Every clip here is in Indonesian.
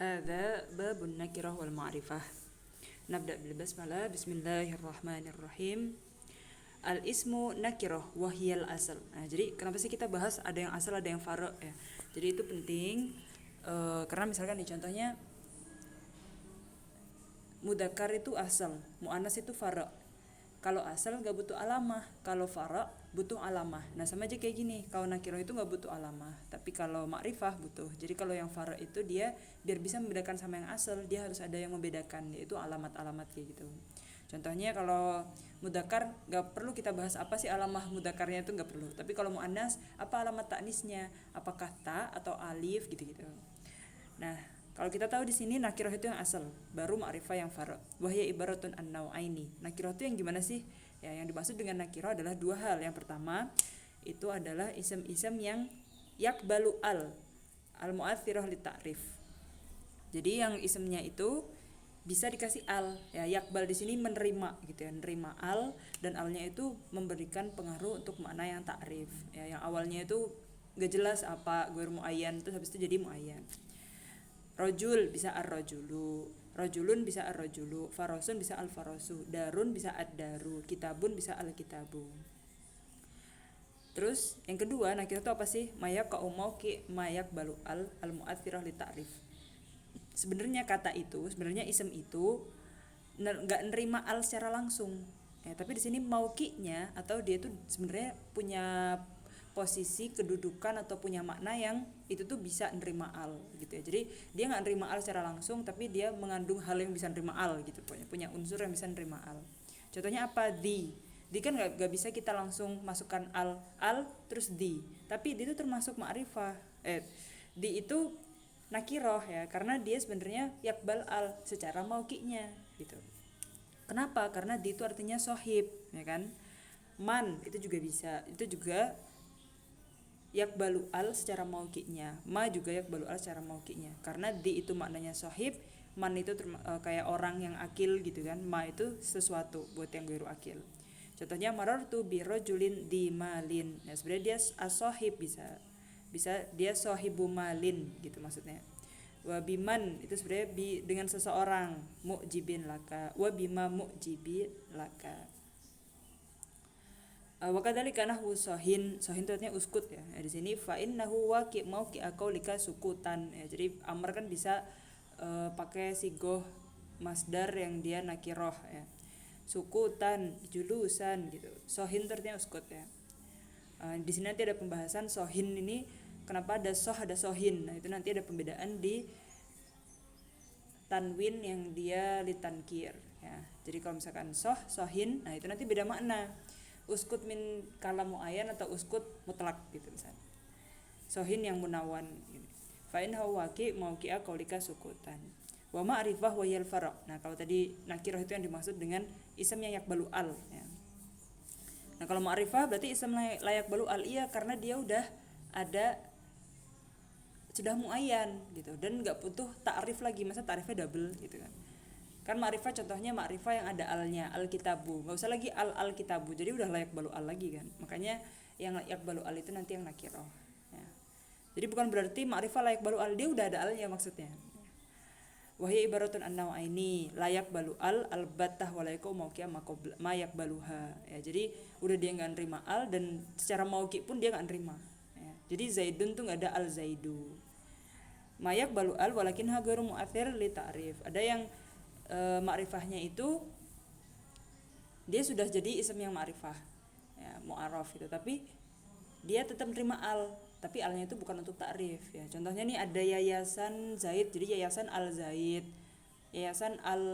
هذا باب النكرة والمعرفة. نبدأ بالبسملة. بسم الله الرحمن الرحيم. Al-ismu nakirah wahiyal asal. Nah, jadi kenapa sih kita bahas ada yang asal ada yang faro ya? Jadi itu penting karena misalkan nih contohnya mudzakkar itu asal, muannas itu faro. Kalau asal nggak butuh alamah, kalau faro butuh alamah. Nah sama aja kayak gini, kalau nakirah itu nggak butuh alamah, tapi kalau makrifah butuh. Jadi kalau yang faro itu dia biar bisa membedakan sama yang asal, dia harus ada yang membedakan, yaitu alamat-alamat kayak gitu. Contohnya kalau mudzakkar nggak perlu kita bahas apa sih alamah mudzakarnya, itu nggak perlu. Tapi kalau muannas, apa alamat taknisnya? Apakah ta atau alif gitu-gitu. Nah, kalau kita tahu di sini nakirah itu yang asal, baru ma'rifah yang faro. Wahya ibaratun an-nau'aini. Nakirah itu yang gimana sih? Ya, yang dimaksud dengan nakirah adalah dua hal. Yang pertama, itu adalah isem-isem yang yakbalu al-mu'athirah li ta'rif. Jadi yang isemnya itu bisa dikasih al, ya yakbal di sini menerima gitu ya, menerima al, dan alnya itu memberikan pengaruh untuk makna yang takrif. Ya, yang awalnya itu gak jelas apa gue muayyan, terus habis itu jadi muayyan. Rojul bisa ar-rojulu, rojulun bisa ar-rojulu, farosun bisa al-farosu, darun bisa ad-daru, kitabun bisa al-kitabu. Terus yang kedua, nakirah itu apa sih? Mayak qaumauki mayak balu al-mu'athirah li ta'rif. Sebenarnya kata itu, sebenarnya isem itu nggak nerima al secara langsung. Ya, tapi di sini maukinya atau dia tuh sebenarnya punya posisi kedudukan atau punya makna yang itu tuh bisa nerima al gitu ya. Jadi dia nggak nerima al secara langsung, tapi dia mengandung hal yang bisa nerima al gitu, punya unsur yang bisa nerima al. Contohnya apa? Di kan nggak bisa kita langsung masukkan al terus di, tapi di itu termasuk ma'rifah. Di itu nakiroh ya, karena dia sebenarnya yakbal al secara maukinya gitu. Kenapa? Karena di itu artinya sohib, ya kan? Man itu juga bisa, itu juga yakbalu al secara maukinya. Ma juga yakbalu al secara maukinya. Karena di itu maknanya sohib, man itu kayak orang yang akil gitu kan. Ma itu sesuatu buat yang gairu akil. Contohnya marartu bi rajulin di malin. Nah, sebenarnya dia as-sohib bisa dia sohibu malin gitu maksudnya. Wabiman itu sebenarnya dengan seseorang, mu'jibin laka, wabima mu'jibin laka. Wakadzalika nahwu sohin itu artinya uskut ya. Di sini fa innahu waqi mauqi qaulika sukutan ya. Jadi amar kan bisa pakai sigoh masdar yang dia nakiroh ya. Sukutan, julusan gitu. Sohin itu artinya uskut ya. Di sini nanti ada pembahasan sohin ini kenapa ada soh ada sohin. Nah itu nanti ada pembedaan di tanwin yang dia litankir ya. Jadi kalau misalkan sohin, nah itu nanti beda makna. Uskut min kalam muayyan atau uskut mutlak gitu misalnya. Sohin yang munawan gitu. Fa in hawaki mauqi'a qaulika sukutan. Wa ma'rifah wa yal fara'. Nah kalau tadi nakirah itu yang dimaksud dengan isem yang yakbalu al ya. Nah kalau ma'rifah berarti isem layak balu al iya, karena dia udah ada sudah muayyan gitu dan nggak butuh ta'rif lagi. Masa ta'rifnya double gitu kan ma'rifah contohnya ma'rifah yang ada alnya, al-kitabu, nggak usah lagi al-kitabu, jadi udah layak balu al lagi kan. Makanya yang layak balu al itu nanti yang nakiroh ya. Jadi bukan berarti ma'rifah layak balu al, dia udah ada alnya maksudnya. Wahya ibaratun an-nau'aini layak balu al-battah walaiku mauqi'a mayak baluha ya. Jadi udah dia nggak nerima al dan secara mauqi pun dia nggak nerima ya. Jadi zaidun tuh nggak ada al-zaidu. Mayak balu al walakin hagaru mu'athir li ta'rif. Ada yang makrifahnya itu dia sudah jadi isem yang makrifah ya, mu'arraf gitu, tapi dia tetap terima al, tapi alnya itu bukan untuk takrif ya. Contohnya nih ada yayasan Zaid, jadi yayasan al Zaid, yayasan al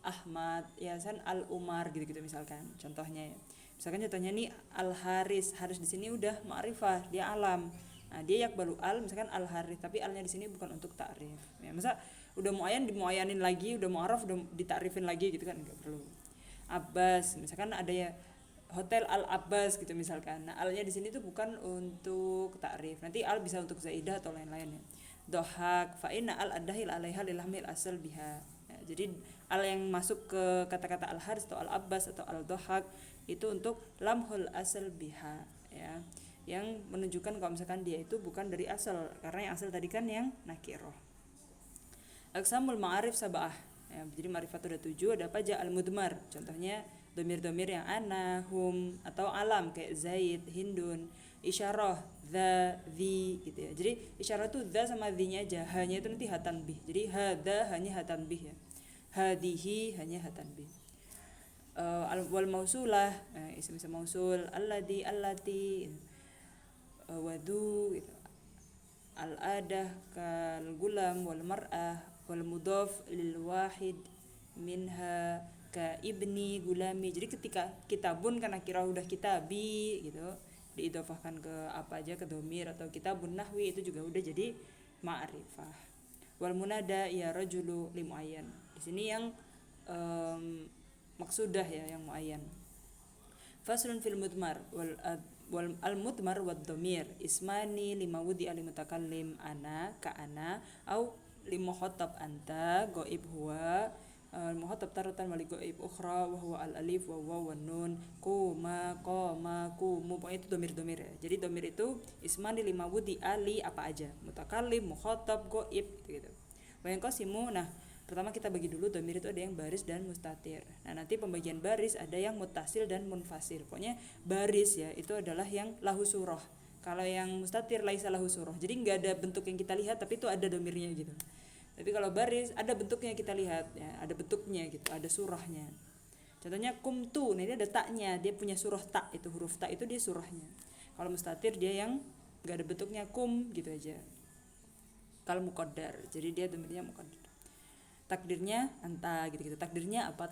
Ahmad, yayasan al Umar gitu-gitu misalkan contohnya ya. Misalkan contohnya nih al Haris di sini udah makrifah, dia alam. Nah, dia yakbalu al misalkan al Haris, tapi alnya di sini bukan untuk takrif ya. Masa udah muayyan dimuayyanin lagi, udah mu'arraf udah ditakrifin lagi gitu kan, enggak perlu. Abbas misalkan ada ya hotel Al Abbas gitu misalkan. Nah, alnya di sini tuh bukan untuk takrif. Nanti al bisa untuk zaidah atau lain-lain ya. Dohak fa inna al adahil alaiha lilahmil asal biha. Ya, jadi al yang masuk ke kata-kata al haris atau al abbas atau al dohak itu untuk lamhul asal biha ya. Yang menunjukkan kalau misalkan dia itu bukan dari asal, karena yang asal tadi kan yang nakiroh. Aqsamul ma'arif sab'ah. Ya, jadi ma'rifat ada 7, ada apa aja? Al-mudmar. Contohnya domir-domir yang ana, hum, atau alam kayak Zaid, Hindun. Isyarah, dha, dhi gitu ya. Jadi isyarah itu dha sama dhi-nya aja. Hanya itu nanti hatan bih. Jadi hadha hanya hatan bih ya. Hadihi hanya hatan bih. Wal mausulah, isim-isim mausul, alladhi, allati, wadu gitu. Al-adah kal gulam wal mar'ah wal mudhaf lil wahid minha ka ibni gulami. Jadi ketika kitabun kan akhirnya udah kitabi gitu, diidhofahkan ke apa aja, ke domir, atau kitabun nahwi itu juga udah jadi ma'rifah. Wal munada ya rajulu li muayyan. Di sini yang maksudah ya, yang muayyan. Faslun fil mudmar wal al mudmar wad dhamir ismani lima wudi al mutakallim ana ka ana au limukhatab anta ghaib huwa muhatab taratan wal ghaib ukhra wa huwa al alif wa waw wan nun kuma qama kumu. Pokoknya itu domir-domir ya. Jadi domir itu ismani lima wudi ali apa aja, mutakallim, mukhatab, ghaib gitu. Bayang qasimu. Nah, pertama kita bagi dulu domir itu ada yang baris dan mustatir. Nah, nanti pembagian baris ada yang muttasil dan munfasil. Pokoknya baris ya itu adalah yang lahu surah. Kalau yang mustatir laisa lahu surah. Jadi nggak ada bentuk yang kita lihat tapi itu ada domirnya gitu. Tapi kalau baris ada bentuknya kita lihat ya, ada bentuknya gitu, ada surahnya. Contohnya kumtu, nah ini ada taknya, dia punya surah tak, itu huruf tak itu dia surahnya. Kalau mustatir dia yang nggak ada bentuknya, kum gitu aja. Kalau muqaddar, jadi dia domirnya muqaddar. Takdirnya anta gitu-gitu, takdirnya apa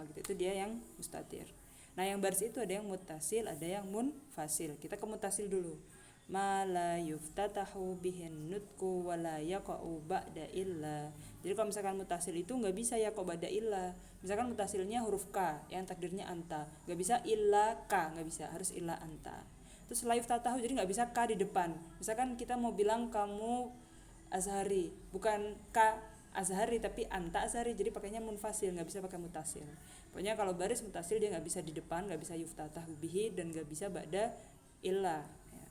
gitu, itu dia yang mustatir. Nah yang baris itu ada yang muttasil, ada yang munfasil. Kita ke muttasil dulu. Ma la yuftatahu bihin nutku wa la yaqa'u ba'da illa. Jadi kalau misalkan muttasil itu nggak bisa yaqa'u ba'da illa. Misalkan muttasilnya huruf K yang takdirnya anta, nggak bisa illa K, nggak bisa, harus illa anta. Terus la yuftatahu, jadi nggak bisa K di depan. Misalkan kita mau bilang kamu Azhari, bukan K Azhari tapi anta Azhari, jadi pakainya munfasil, nggak bisa pakai mutasil. Pokoknya kalau baris mutasil dia nggak bisa di depan, nggak bisa yuftatahu bihi, dan nggak bisa ba'da illa ya.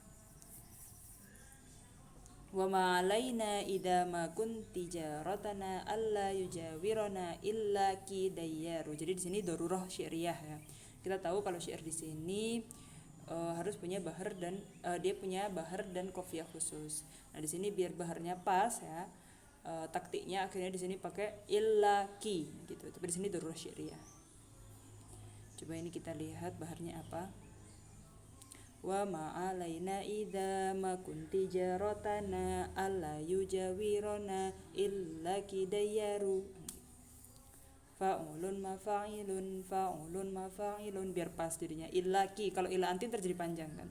Wa ma alaina idza ma kunti jaratana alla yujawirana illa kidayyaru. Jadi di sini darurah syi'riyah ya. Kita tahu kalau syair di sini harus punya bahar dan dia punya bahar dan qafiyah khusus. Nah, di sini biar baharnya pas ya. Taktiknya akhirnya di sini pakai illa ki gitu. Tapi di sini darurah syi'riyah. Coba ini kita lihat baharnya apa. Wa ma alaina idza ma kunti jaratana alla yujawirana illa kidayyaru. Fa'ulun mafa'ilun biar pas jadinya illa ki. Kalau illa antin terjadi panjang kan.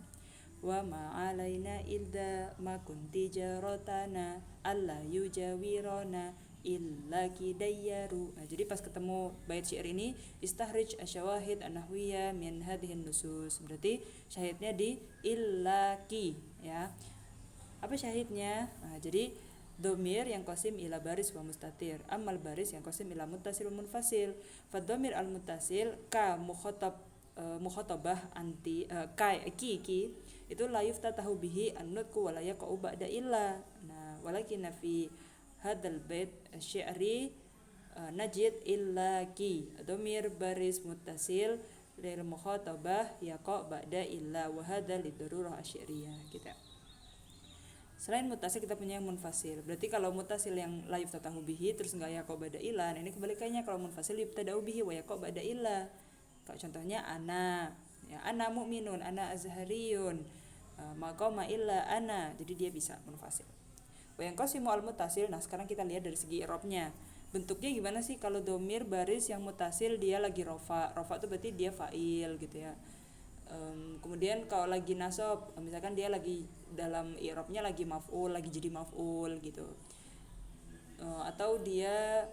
Wa ma alaina idza ma kunti jaratana alla yujawirana illa kidayyaru. Nah, jadi pas ketemu bait syair ini istahrij asyawahid an-nahwiyah min hadhihin nusus. Berarti syahidnya di illa ki ya. Apa syahidnya? Nah, jadi domir yang qasim ila baris wa mustatir, amal baris yang qasim ila muttasil wa munfasil. Fa domir al muttasil ka mukhatabah anti ki itu la yuftatahu bihi an-nutqu wa la yaqa'u ba'da illa. Nah, walakin fi hadzal bait syi'ri najid illa ki domir baris muttasil lil mukhatabah yaqa' ba'da illa wa hadza lidarurah asy-syiriyah kita. Selain muttasil kita punya yang munfasil. Berarti kalau muttasil yang la yuftatahu bihi terus enggak yaqa' ba'da illa, nah ini kebalikannya. Kalau munfasil yuftada'u bihi wa yaqa' ba'da illa. Kalau contohnya ana ya, ana mu'minun, ana azhariyun, maqama illa ana, jadi dia bisa munfasil. Yang qasimu al muttasil. Nah sekarang kita lihat dari segi i'rabnya, bentuknya gimana sih. Kalau domir baris yang muttasil dia lagi rofa itu berarti dia fa'il gitu ya. Kemudian kalau lagi nasab misalkan dia lagi dalam i'rabnya lagi maf'ul, lagi jadi maf'ul gitu, atau dia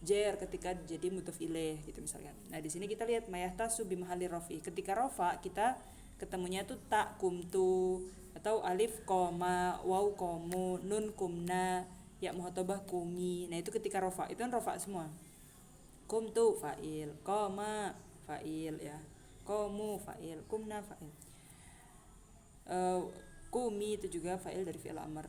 jar ketika jadi mudhof ilaih gitu misalkan. Nah di sini kita lihat mayahtasu bi mahalli rafi. Ketika rafa kita ketemunya tuh tak kumtu, atau alif koma, waw komu, nun kumna, ya muhatabah kumi. Nah itu ketika rafa, itu kan rafa semua. Kumtu fa'il, koma fa'il ya, komu fa'il, kumna fa'il. Kumi itu juga fa'il dari fi'il amr.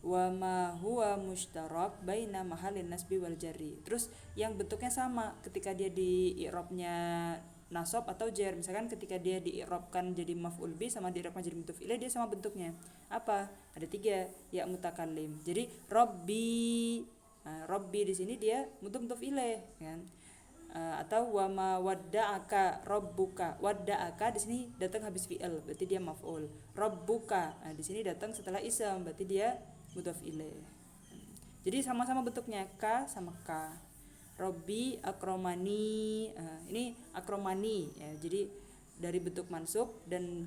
wa ma huwa mushtarak baina mahalin nasbi wal jarri. Terus yang bentuknya sama ketika dia di i'rabnya nasab atau jar. Misalkan ketika dia di i'rabkan jadi maf'ul bi sama di i'rabkan jadi mudhof ilaih, dia sama bentuknya. Apa? Ada 3, ya mutakallim. Jadi rabbi. Nah, rabbi di sini dia mudhof ilaih kan. Atau wa ma wadda'aka rabbuka. Wadda'aka di sini datang habis fi'il, berarti dia maf'ul. Rabbuka, nah, di sini datang setelah ism, berarti dia mudhof ilaih. Jadi sama-sama bentuknya ka sama ka. Robbi akromani, ini akromani ya. Jadi dari bentuk mansub dan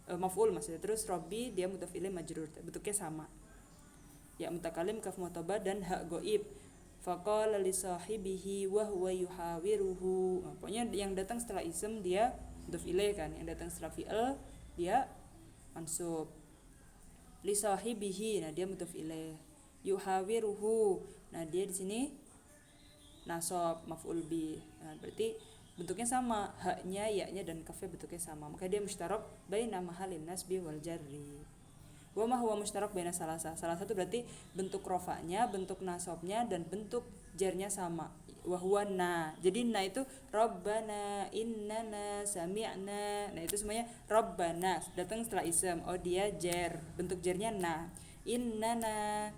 maf'ul maksudnya. Terus robbi dia mudhof ilaih majrur, bentuknya sama. Ya mutakalim kaf mu'tabah dan hak goib. Faqala li sahibihi wa huwa yuhawiruhu. Pokoknya yang datang setelah ism dia mudhof ilaih kan, yang datang setelah fi'il dia mansub. Li sahibihi, nah dia mudhof ilaih. Yuhawiruhu, nah dia di sini nasab maf'ul bi. Nah, berarti bentuknya sama, haknya, yaknya dan kafnya bentuknya sama. Maka dia mustarak baina mahalin nasbi wal jarri. Wa ma huwa mustarak baina salasa. Salah satu berarti bentuk rofa'nya, bentuk nasabnya dan bentuk jarnya sama. Wa huwa na. Jadi na itu rabbana, innana, sami'na. Nah, itu semuanya rabbana datang setelah ism. Oh, dia jar. Bentuk jarnya na. Innana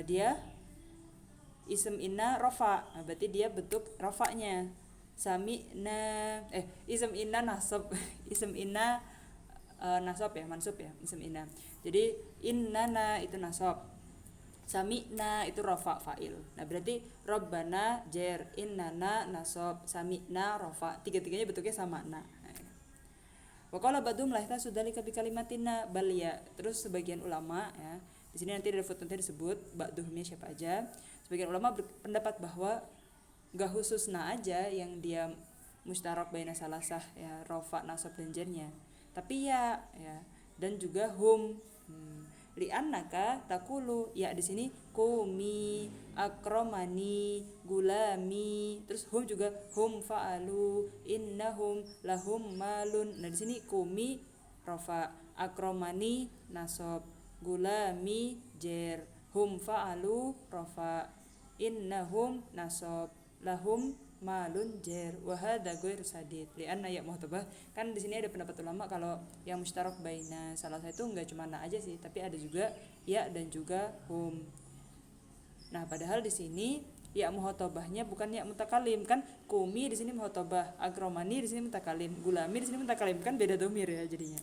dia ism inna rafa. Nah, berarti dia bentuk rafa'nya. Sami'na ism inna nasab. Ism inna nasab ya, mansub ya, ism inna. Jadi innana itu nasab, sami'na itu rafa fa'il. Nah, berarti rabbana jar, innana nasab, sami'na rafa. Tiga-tiganya bentuknya sama na. Wa qala ba'dhum la yatasudalika bi kalimatina bal ya. Terus sebagian ulama ya, di sini nanti ada footnote disebut ba'dhumnya siapa aja. Sebagian ulama berpendapat bahwa enggak khusus na aja yang dia mustarak baina salasah ya, rafa, nasab dan jarnya. Tapi ya dan juga hum. Li'annaka takulu, ya di sini kumi, akromani, gulami. Terus hum juga hum fa'alu, innahum lahum malun. Nah, di sini kumi rafa, akromani nasab, gulami jar, hum fa'alu rafa, innahum nasab, lahum malun jar. Wa hadza ghairu sadid li'anna ya muhtabah. Kan di sini ada pendapat ulama kalau yang mustarak baina salah satu enggak cuma na aja sih, tapi ada juga ya dan juga hum. Nah, padahal di sini ya muhtabahnya bukan ya mutakalim kan. Kumi di sini muhtabah, agromani di sini mutakalim, gulami di sini mutakalim, kan beda domir ya jadinya.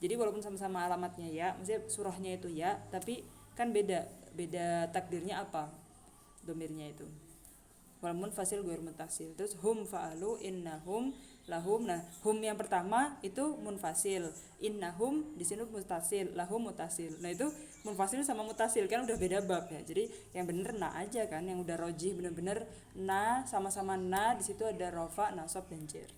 Jadi walaupun sama-sama alamatnya ya, maksudnya surahnya itu ya, tapi kan beda takdirnya apa domirnya itu. Wal munfasil ghair muttasil. Terus hum fa'alu, innahum lahum. Nah, hum yang pertama itu munfasil, innahum di sini muttasil, lahum muttasil. Nah, itu munfasil sama muttasil kan udah beda bab ya. Jadi yang bener na aja kan, yang udah rojih bener-bener na, sama-sama na, di situ ada rafa, nasab dan jar.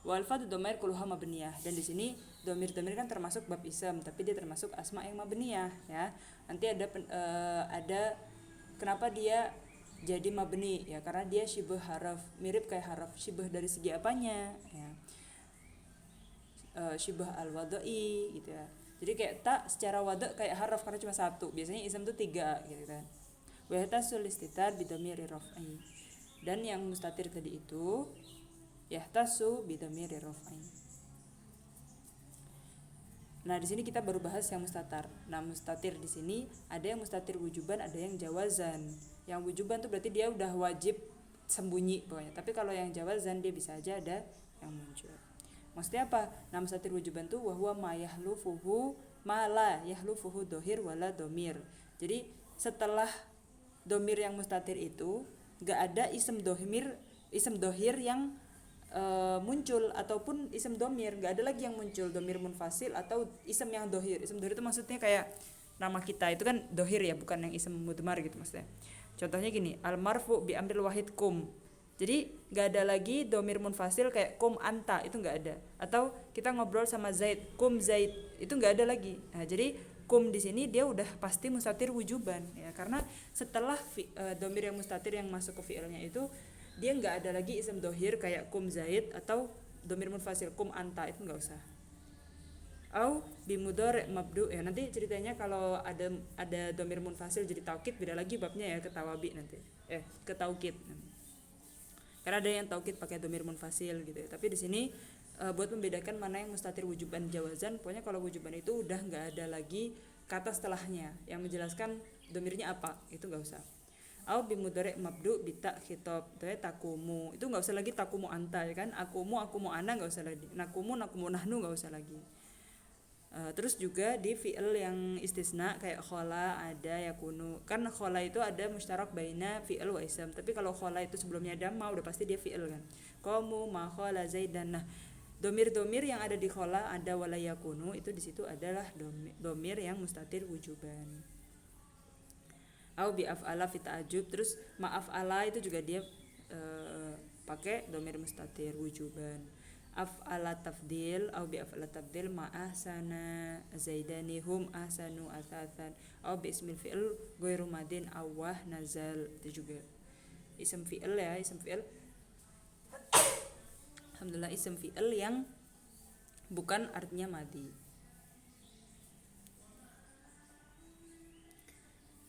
Wal fadhu dhamair kulluha mabniyah. Dan di sini dhamir-dhamir kan termasuk bab ism, tapi dia termasuk asma yang mabniyah ya. Nanti ada kenapa dia jadi mabni ya, karena dia syibh haraf, mirip kayak haraf. Syibh dari segi apanya ya, syibh al-wadai gitu ya. Jadi kayak tak secara wada kayak haraf karena cuma satu, biasanya ism tuh 3 gitu kan. Wa yahtasul istitar bidhamiri raf'i. Dan yang mustatir tadi itu yahtasu bidhamiri raf'i. Nah, di sini kita baru bahas yang mustatar. Nah, mustatir di sini ada yang mustatir wujuban, ada yang jawazan. Yang wujuban tuh berarti dia udah wajib sembunyi pokoknya. Tapi kalau yang jawazan dia bisa aja ada yang muncul. Maksudnya apa? Nah, mustatir wujuban tuh wa huwa ma yahlufuhu ma la yahlufuhu dhohir wala dhamir. Jadi setelah dhamir yang mustatir itu enggak ada ism dhohir yang muncul ataupun ism domir, nggak ada lagi yang muncul domir munfasil atau ism yang dohir. Ism dohir itu maksudnya kayak nama kita itu kan dohir ya, bukan yang ism mudmar gitu maksudnya. Contohnya gini, al marfu bi amril wahid kum. Jadi nggak ada lagi domir munfasil kayak kum anta, itu nggak ada. Atau kita ngobrol sama Zaid, kum Zaid, itu nggak ada lagi. Nah, jadi kum di sini dia udah pasti mustatir wujuban ya, karena setelah domir yang mustatir yang masuk ke fi'ilnya itu dia nggak ada lagi ism dohir kayak kum Zaid atau domir munfasil kum anta, itu nggak usah. au bimudhari mabdu ya, nanti ceritanya kalau ada domir munfasil jadi taukid beda lagi babnya ya, ke tawabi nanti ke taukid, karena ada yang taukid pakai domir munfasil gitu ya. Tapi di sini buat membedakan mana yang mustatir wujuban jawazan, pokoknya kalau wujuban itu udah nggak ada lagi kata setelahnya yang menjelaskan domirnya apa, itu nggak usah. Au bimudhari mabdu bita khitab, takumu itu nggak usah lagi takumu anta ya kan, akumu ana nggak usah lagi, nakumu nahnu nggak usah lagi. Terus juga di fi'il yang istisna kayak khola, ada, yakunu, kan khola itu ada mustarak baina fi'il wa ism, tapi kalau khola itu sebelumnya dhamma udah pasti dia fi'il kan, qamu ma khola zaidan. Nah domir-domir yang ada di khola, ada, wala, yakunu, itu di situ adalah domir yang mustatir wujuban. Au bi af'ala fi ta'ajub, terus ma'af'ala itu juga dia pakai domir mustatir wujuban. Af'ala tafdil au bi af'ala tafdil ma ahsana zaidani hum ahsanu asathan au bi ismil fi'il ghairu madin awah nazal, itu juga isim fi'il ya, isim fi'il alhamdulillah isim fi'il yang bukan artinya madi.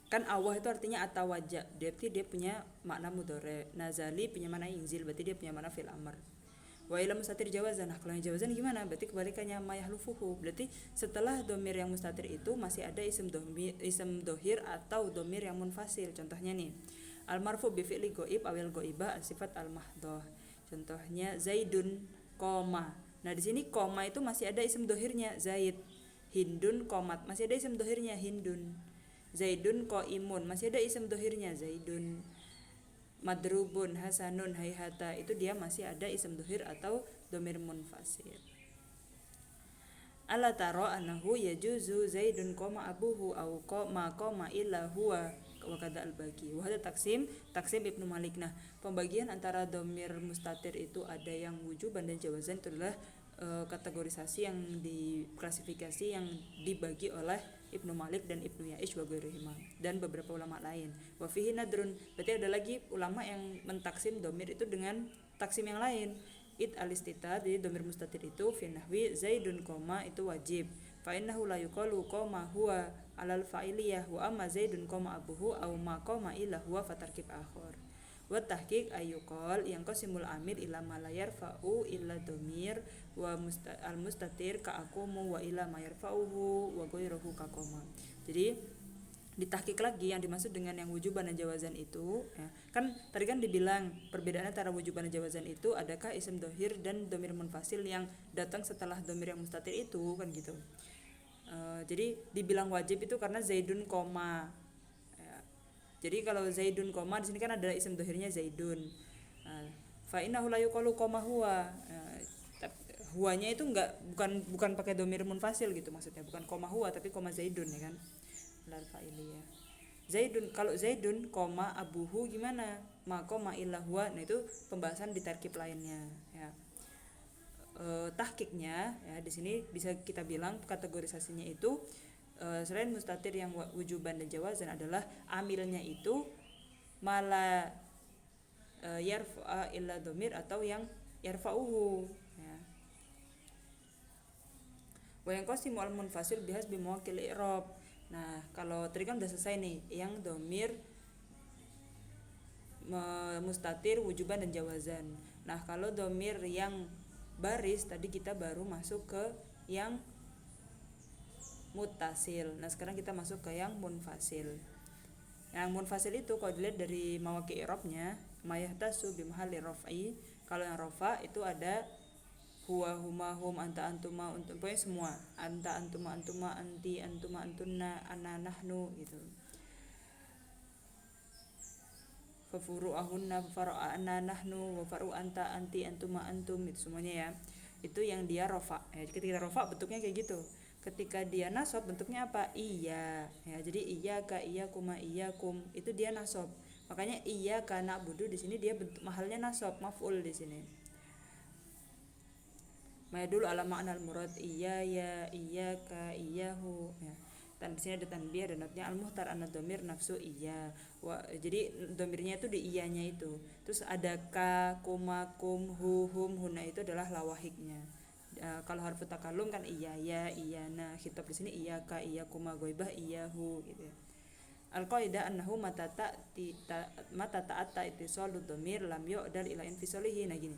Kan awah itu artinya atawaja, berarti dia punya makna mudhari. Nazali punya makna inzil, berarti dia punya makna fil amr. Wa ila mustatir jawazan. Nah, kalau yang jawazan gimana? Berarti kebalikannya mayahlufuhu. Berarti setelah domir yang mustatir itu masih ada isim dohir atau domir yang munfasil. Contohnya nih, al marfu bi fi'li ghaib awil ghaiba sifat al mahdhah. Contohnya zaidun koma. Nah, di sini koma itu masih ada isim dohirnya zaid. Hindun komat, masih ada isim dohirnya hindun. Zaidun qaimun, masih ada isim dohirnya zaidun. Madrubun hasanun hayhata, itu dia masih ada isim dohir atau domir munfasil. Ala taro anahu yajuzu zaidun koma abuhu au koma illa huwa wa kada al-baqi. Wa hada taksim Ibnu Malik. Nah, pembagian antara domir mustatir itu ada yang wujuban dan jawazan, itu adalah kategorisasi yang diklasifikasi yang dibagi oleh Ibnu Malik dan Ibnu Yaish wa ghairihima dan beberapa ulama lain. Wa fihi nadrun, berarti ada lagi ulama yang mentaksim domir itu dengan taksim yang lain. It alistita, jadi domir mustatir itu fi nahwi zaidun koma itu wajib. Fa innahu la yuqalu koma huwa alal fa'iliyah wa amma zaidun koma abuhu aw ma koma illa huwa fatarkib akhar. Wa tahqiq ayyuqal yang qasimul amir ila ma la yarfa'u illa domir wa al mustatir ka aqumu wa ila ma yarfa'uhu wa ghairuhu ka qoma. Jadi ditahqiq lagi yang dimaksud dengan yang wujuban dan jawazan itu ya. Kan tadi kan dibilang perbedaannya antara wujuban dan jawazan itu adakah isim dohir dan domir munfasil yang datang setelah domir yang mustatir itu kan gitu. Jadi dibilang wajib itu karena zaidun koma. Jadi kalau zaidun koma di sini kan ada isim dohirnya zaidun. Fa innahu la yuqalu koma huwa. Huwanya itu bukan pakai domir munfasil gitu maksudnya, bukan koma huwa tapi koma zaidun ya kan. Lal fa'iliyah. Zaidun, kalau zaidun koma abuhu gimana? Ma koma illa huwa. Nah, itu pembahasan di tarkib lainnya ya. Tahqiqnya ya di sini bisa kita bilang kategorisasinya itu selain mustatir yang wujuban dan jawazan adalah amilnya itu mala yarfa illa domir atau yang yarfa'uhu ya. Wa yang qasimu al munfasil bihas bimawakil i'rab. Nah, kalau tadi kan udah selesai nih yang domir mustatir wujuban dan jawazan. Nah, kalau domir yang baris tadi kita baru masuk ke yang mutasil. Nah, sekarang kita masuk ke yang munfasil. Yang munfasil itu kalau dilihat dari mawaqi' i'rabnya, mayahtasu bimahalli raf'i. Kalau yang rafa itu ada huwa, huma, hum, anta, antuma, untum, pokoknya semua. Anta, antuma, antuma, anti, antuma, antunna, ana, nahnu gitu. Fa furu'ahunna, faru'ana, nahnu, wa faru' anta, anti, antuma, antum, itu semuanya ya. Itu yang dia rafa. Ketika rafa bentuknya kayak gitu. Ketika dia nasab bentuknya apa? Iya ya, jadi iyyaka, iyyakuma, iyyakum itu dia nasab. Makanya iyyaka na'budu di sini dia bentuk mahalnya nasab, maf'ul di sini. Mayadul ala ma'nal murad iya ya, iyyaka, iyyahu ya. Dan di sini ada tanbih dan notnya al-muhtar an-dhamir nafsu iya. Jadi dhamirnya itu di iyanya itu. Terus ada ka, kuma, kum, hu, hum, huna itu adalah lawahiknya. Kalau harfu takalum kan iya ya, iyana, khitab di sini iyyaka, iyyakuma, ghaibah iyyahu gitu ya. Al-qaidah annahu mata ta'atta ittisalud dhamir lam yu'dal ila infisalihi. Nah gini.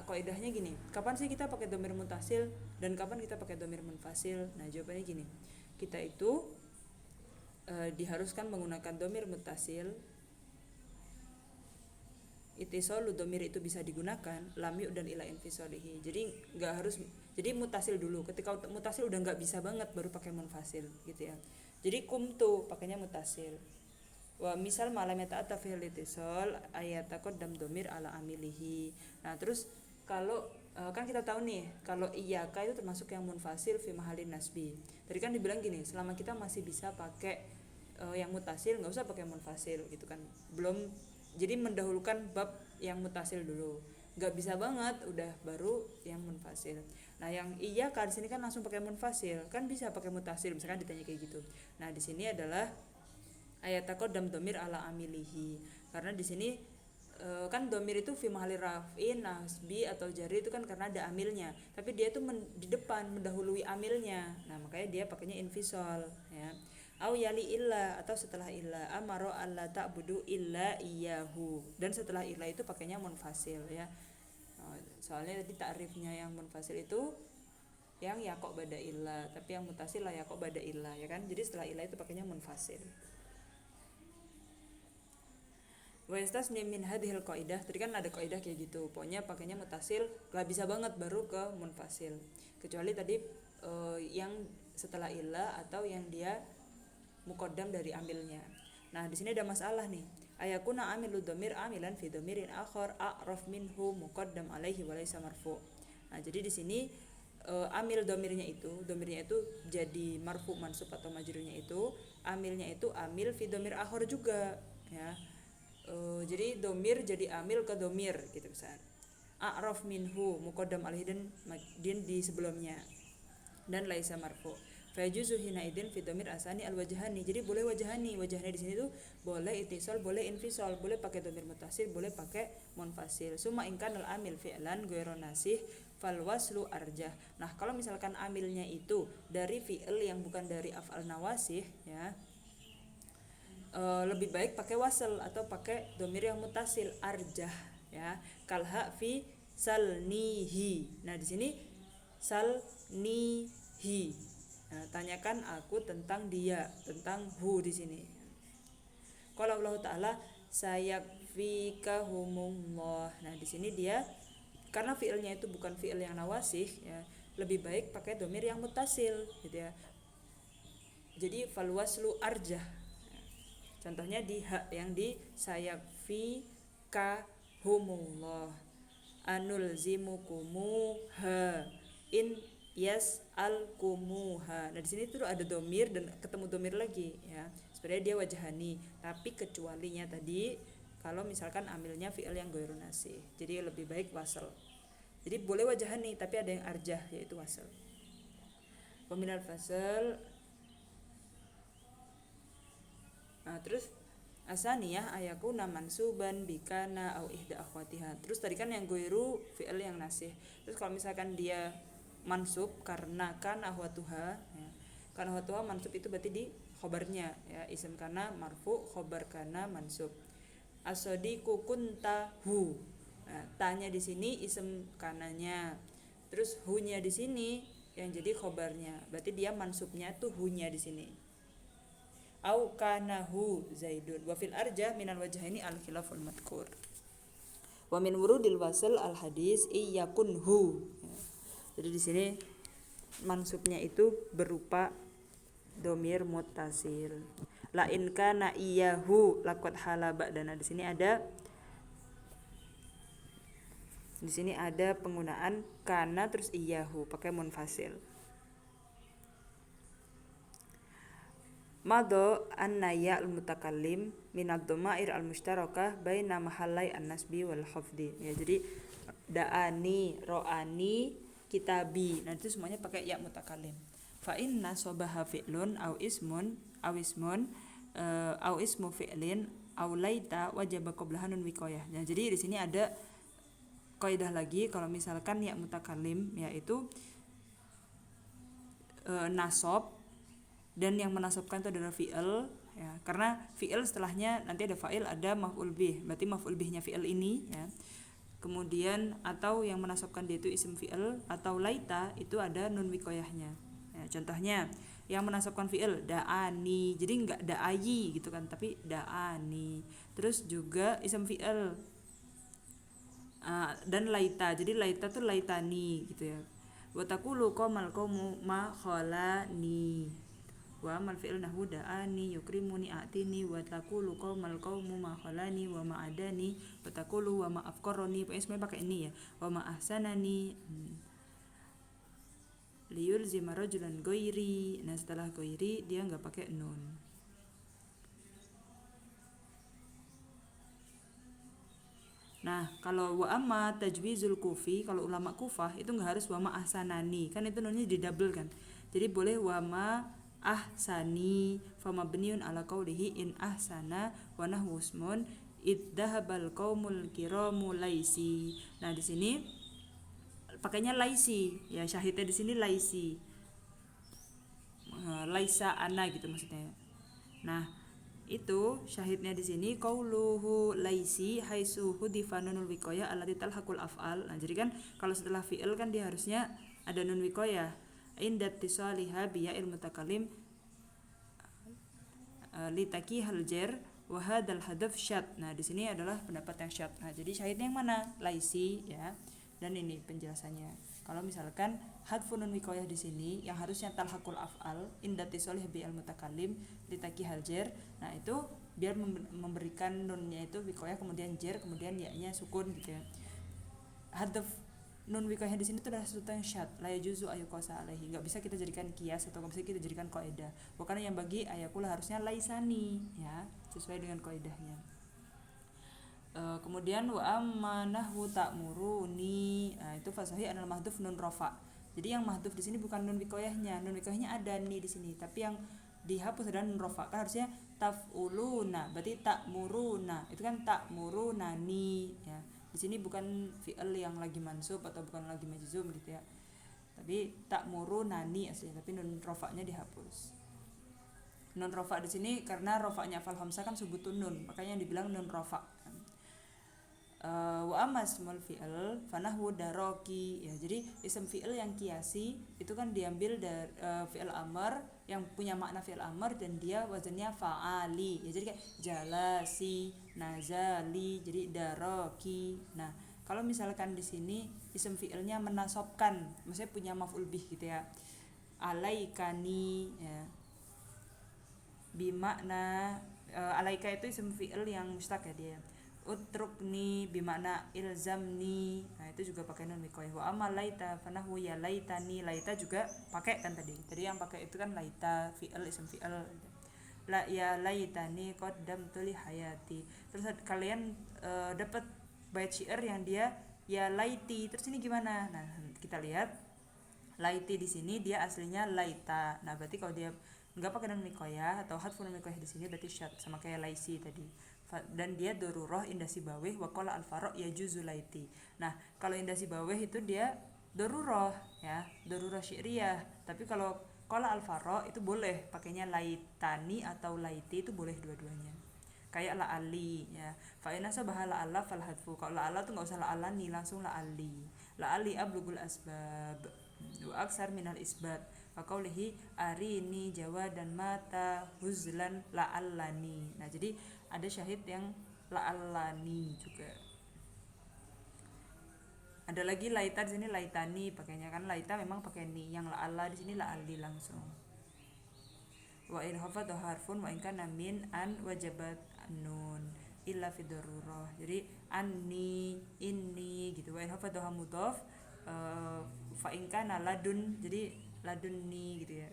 Kaidahnya gini. Kapan sih kita pakai dhamir muttasil dan kapan kita pakai dhamir munfasil? Nah, jawabannya gini. Kita itu diharuskan menggunakan dhamir muttasil. Ittisalu dhamir itu bisa digunakan lam yu'dal ila infisalihi. Jadi enggak harus, jadi mutasil dulu. Ketika mutasil udah enggak bisa banget baru pakai munfasil gitu ya. Jadi kumtu pakainya mutasil. Wa misal malam yata'atta fi'il ittisal ayataqaddam dhamir ala amilihi. Nah, terus kalau kan kita tahu nih kalau iyyaka itu termasuk yang munfasil fi mahalin nasbi. Tadi kan dibilang gini, selama kita masih bisa pakai yang mutasil enggak usah pakai munfasil gitu kan. Belum, jadi mendahulukan bab yang mutasil dulu. Enggak bisa banget udah baru yang munfasil. Nah, yang iyyaka di sini kan langsung pakai munfasil, kan bisa pakai mutasil misalkan ditanya kayak gitu. Nah, di sini adalah ayataqaddam dhamir ala amilihi. Karena di sini kan dhamir itu fi mahalli raf'in, nasbi atau jari itu kan karena ada amilnya. Tapi dia itu di depan mendahului amilnya. Nah, makanya dia pakainya infisal ya. Au yali illa atau setelah illa, amaro alla ta'budu illa iyyahu. Dan setelah illa itu pakainya munfasil ya. Soalnya tadi ta'rifnya yang munfasil itu yang yaqo bada illa, tapi yang mutasil la yaqo bada illa ya kan. Jadi setelah illa itu pakainya munfasil. Wa yastasni min hadhil qaidah. Tadi kan ada kaidah kayak gitu. Pokoknya pakainya mutasil enggak bisa banget baru ke munfasil. Kecuali tadi yang setelah illa atau yang dia muqaddam dari amilnya. Nah, di sini ada masalah nih. Ayakuna amilu dhamir amilan fi dhamirin akhar a'raf minhu muqaddam alaihi wa laysa marfu. Nah, jadi di sini amil dhamirnya itu jadi marfu mansub atau majrurnya itu, amilnya itu amil fi dhamir akhar juga ya. Jadi dhamir jadi amil ke dhamir gitu misalnya. A'raf minhu muqaddam alaihi dan di sebelumnya dan laisa marfu. Fajuzu hina idin fi dhamir asani al-wajhani. Jadi boleh wajhani. Wajhani di sini tuh boleh ittisal, boleh infisal, boleh pakai dhamir muttasil, boleh pakai munfasil. Summa in kana al-amil fi'lan ghairu nasih fal waslu arjah. Nah, kalau misalkan amilnya itu dari fi'il yang bukan dari af'al nawasih ya. Lebih baik pakai wasl atau pakai dhamir yang muttasil arjah ya. Kalha fi salnihi. Nah, di sini salnihi. Nah, tanyakan aku tentang dia, tentang hu di sini. Qala Allah Ta'ala sayakfikahumullah. Nah, di sini dia karena fiilnya itu bukan fiil yang nawasih ya, lebih baik pakai dhamir yang muttasil gitu ya. Jadi fal waslu arjah. Contohnya di hak yang di sayakfikahumullah. Anulzimukumu ha in yas'alkumuha. Nah, di sini tuh ada domir dan ketemu domir lagi ya. Sebenarnya dia wajhani, tapi kecualinya tadi kalau misalkan amilnya fi'il yang ghairu nasih. Jadi lebih baik wasl. Jadi boleh wajhani tapi ada yang arjah yaitu wasl. Wa minal fasl. Nah, terus asaniyah ayakuna mansuban bikana au ihda akhwatiha. Terus tadi kan yang ghairu fi'il yang nasih. Terus kalau misalkan dia mansub karena kana ahwatuha ya. Kana ahwatuha mansub itu berarti di khobarnya ya, isim kana marfu, khobar kana mansub. As-sadiqu kuntahu. Nah, tanya di sini isim kananya. Terus hu-nya di sini yang jadi khobarnya. Berarti dia mansubnya tuh hu-nya di sini. Au kanahu zaidun. Wa fil arjah minal wajhaini al-khilaful madhkur. Wa min wurudil wasl al-hadis iyyakunhu. Jadi di sini mansubnya itu berupa dhamir muttasil. La in kana iyyahu laqad hala ba'dana. Di sini ada penggunaan kana terus iyyahu pakai munfasil. Mado an-naya al-mutakallim min ad-dhamair al-mushtarakah baina mahallai an-nasbi wal khafdi. Ya, jadi da'ani, ro'ani, kitabi. Nah, itu semuanya pakai ya mutakallim. Fa inna sabaha fi'lun au ismun au ismu fi'lin au laita wajaba qablaha nun wiqayah. Nah, jadi di sini ada kaidah lagi kalau misalkan ya mutakallim yaitu nasab dan yang menasabkan itu adalah fi'il ya, karena fi'il setelahnya nanti ada fa'il, ada maf'ul bih, berarti maf'ul bihnya fi'il ini ya. Kemudian atau yang menasabkan dia itu isim fi'il, atau laita itu ada nun wikoyahnya ya. Contohnya yang menasabkan fi'il da'ani, jadi enggak da'ayi gitu kan, tapi da'ani. Terus juga isim fi'il dan laita, jadi laita tuh laitani gitu ya. Wa taqulu qamal qaumu ma khalani, wa mal fi'il nahwu da'ani yukrimuni a'tini, wa taqulu qaumal qaumu ma khalani wa ma adani, wa taqulu wa ma afqarani, pokoknya semuanya pakai ini ya. Wa ma ahsanani liyulzima rajulan ghairi. Nah setelah ghairi dia enggak pakai nun. Nah kalau wa amma tajwizul kufi, kalau ulama Kufah itu enggak harus wa ma ahsanani, kan itu nunnya didouble kan. Jadi boleh wa ma ahsani fa mabniun ala qaulihi in ahsana wa nahwu ismun iddahabal qaumul kiramu laisi. Nah di sini pakainya laisi ya, syahidnya di sini laisi, laisa ana gitu maksudnya. Nah itu syahidnya di sini qauluhu laisi haitsu hudifa nunul wiqayah allati talhaqul af'al. Nah jadi kan kalau setelah fi'il kan dia harusnya ada nun wiqayah inda tisaliha bi ya'il mutakallim litaki haljer wa hadzal hadaf syad. Nah di sini adalah pendapat yang syad. Nah jadi syahidnya yang mana? Laisi ya. Dan ini penjelasannya. Kalau misalkan hadfun nun wiqayah di sini yang harusnya talhaqul af'al inda tisalih bi al mutakallim litaki haljer. Nah itu biar memberikan nunnya itu wiqayah kemudian jer kemudian ya-nya sukun gitu ya. Hadaf nun wikohnya di sini tuh adalah sesuatu yang syad, la yajuzu ayuqasa alaihi, enggak bisa kita jadikan kias atau enggak bisa kita jadikan kaidah. Bukan yang bagi ayakula harusnya laisani ya, sesuai dengan kaidahnya. Kemudian wa amanahu ta'muruni. Nah, itu fasahi anal mahdhuf nun rafa. Jadi yang mahdhuf di sini bukan nun wikoyahnya. Nun wikoyahnya ada nih di sini, tapi yang dihapus adalah nun rafa. Kan harusnya taf'uluna, berarti ta'muruna. Itu kan ta'murunani ya. Di sini bukan fi'il yang lagi mansub atau bukan lagi majzum gitu ya. Tapi ta'murunani aslinya, tapi nun rafa'nya dihapus. Nun rafa di sini karena rafa'nya fal hamzah kan subutun nun, makanya dibilang nun rafa'. Wa amasmul fi'il fanahwu daraki ya. Jadi isim fi'il yang kiasi itu kan diambil dari fi'il amr yang punya makna fi'il amr dan dia wazannya fa'ali ya. Jadi kayak jalasi, nazali, jadi daraki. Nah kalau misalkan di sini isim fi'ilnya menasabkan, maksudnya punya maf'ul bih gitu ya, alaikani ya, bimakna alaika itu isim fi'il yang mustaq ya dia. Utrukni bimakna ilzamni. Nah itu juga pakai nun wikoyah. Wa amma laita fanahu ya laitani. Laita juga pakai kan tadi yang pakai itu kan laita fi'il isim fi'il. La ya laitani qaddamtu li hayati. Terus kalian dapat bait syair yang dia ya laiti. Terus ini gimana? Nah kita lihat laiti di sini dia aslinya laita. Nah berarti kalau dia enggak pakai nun wikoyah atau hadfun nun wikoyah di sini berarti syad, sama kayak laisi tadi. Dan dia darurah indah sibawih wa qala al-faro' yajuzu laiti. Nah, kalau indah sibawih itu dia darurah ya, darurah syi'riyah. Tapi kalau qala al-faro' itu boleh pakainya laitani atau laiti, itu boleh dua-duanya. Kayak la ali ya. Fa inna sabaha la alla fal hadfu. Kalau la alla tuh enggak usah la alani, langsung la ali. La ali ablugul asbab wa aksar minal isbat. Fa qaulihi arini jawadan mata huzlan la allani. Nah, jadi ada syahid yang la'allani juga. Ada lagi laita di sini laitani pakainya kan, laita memang pakai ni, yang la'alla di sini la'alli langsung. Wa in hafadha harfun wa in kana min an wajabat nun illa fi darurah. Jadi anni, inni gitu. Wa in hafadha mudhaf fa in kana ladun, jadi ladunni gitu ya.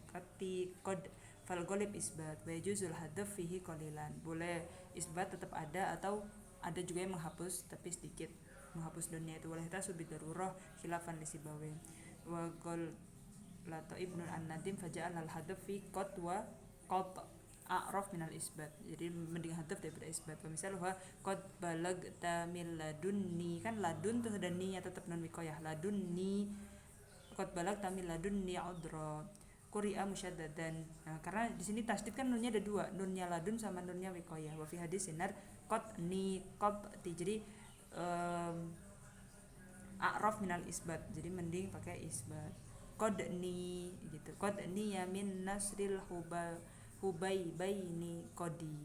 Qad fal ghalib isbat wa yajuzul hadaf fihi qalilan. Boleh isbat tetap ada atau ada juga yang menghapus tapi sedikit, menghapus dunia itu boleh tasubid darurah khilafan li sibawi. Wa qol la ta ibnu an-nadim faja'al al hadaf fi qad wa qad a'raf minal isbat. Jadi mending hadaf daripada isbat. Misal wa qad balagta min ladunni, kan ladun terus ada ni nya tetap nun wiqayah. Ladunni qad balagta min ladunni udra. Quri'a musyaddadan. Nah, karena di sini tasdid kan nunnya ada dua, nunnya ladun sama nunnya wiqayah. Wa fi hadis sinar qad ni qabti. Jadi a'raf minal isbat. Jadi mending pakai isbat. Qadni gitu. Qadni ya min nasril hubaibaini qadi.